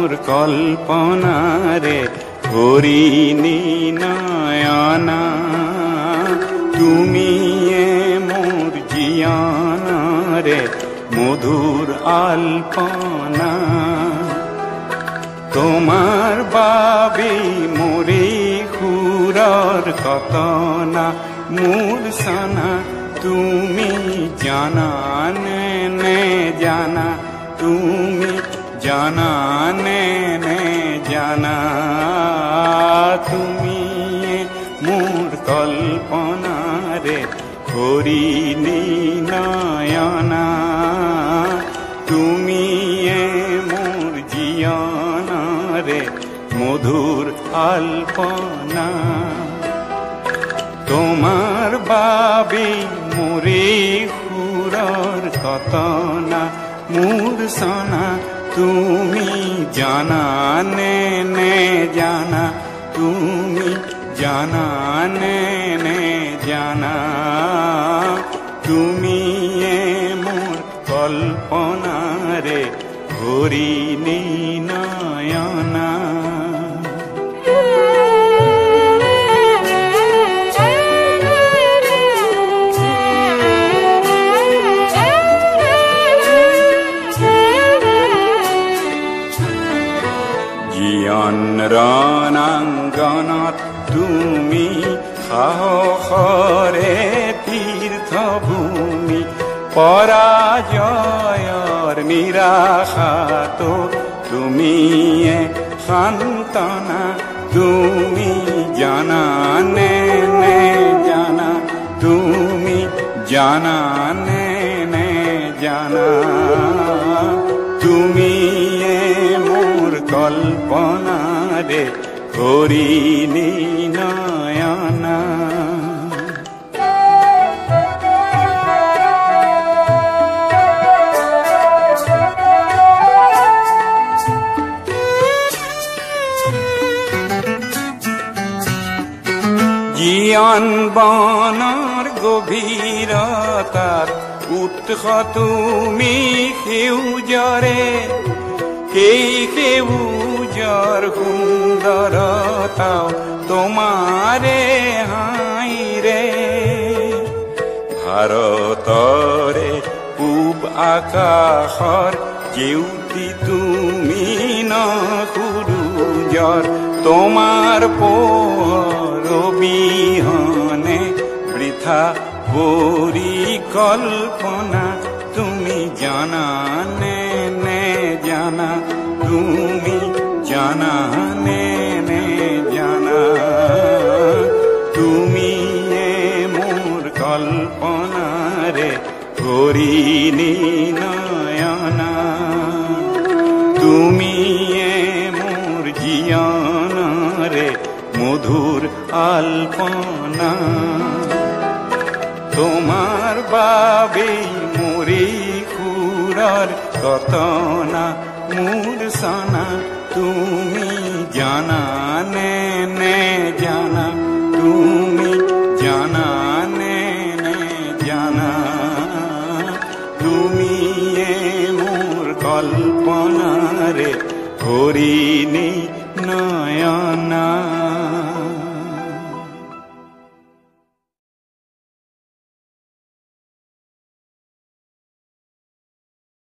মোর কল্পনারে হরিণী নয়না তুমি মোর জিয়ানারে মধুর আলপনা তোমার বাবে মোরে খুরার কতনা মোর সানা তুমি জানা নে জানা তুমি জানা নে জানা তুমি মোর কল্পনারে হরিণী নয়না তুমি মোর জিয়ানারে মধুর আলপনা তোমার বাবে মোরে খুরার কতনা মোর সানা তুমি জানা নে জানা তুমি জানা নে জানা তুমি মোর কল্পনারে হরিণী নয়না জিয়ন রণাঙ্গনত তুমি সাহসৰে তীৰ্থভূমি পৰাজয়ৰ নিৰাশাতো তুমি সান্তনা তুমি জানা নে জানা তুমি জানা নে জানা তুমি মোর কল্পনারে হরিণী নয়না জীয়ন বনৰ গভীৰতাত উৎস তুমি সেউজৰে সেই সেউজৰ সুন্দৰতাও তোমাৰে হাইৰে ভাৰতৰে পূব আকাশৰ জেউতি তুমি ন সূৰুজৰ তোমাৰ পোহৰ অবিহনে বৃথা পরিকল্পনা তুমি জানা নে জানা তুমি জানা নে জানা তুমি মোর কল্পনারে হরিণী নয়না তুমি মোর জিয়ানারে মধুর আলপনা তোমার বাবে মোরে খুরার কতনা মোর সানা তুমি জানা নে জানা তুমি জানা নে জানা তুমি মোর কল্পনারে হরিণী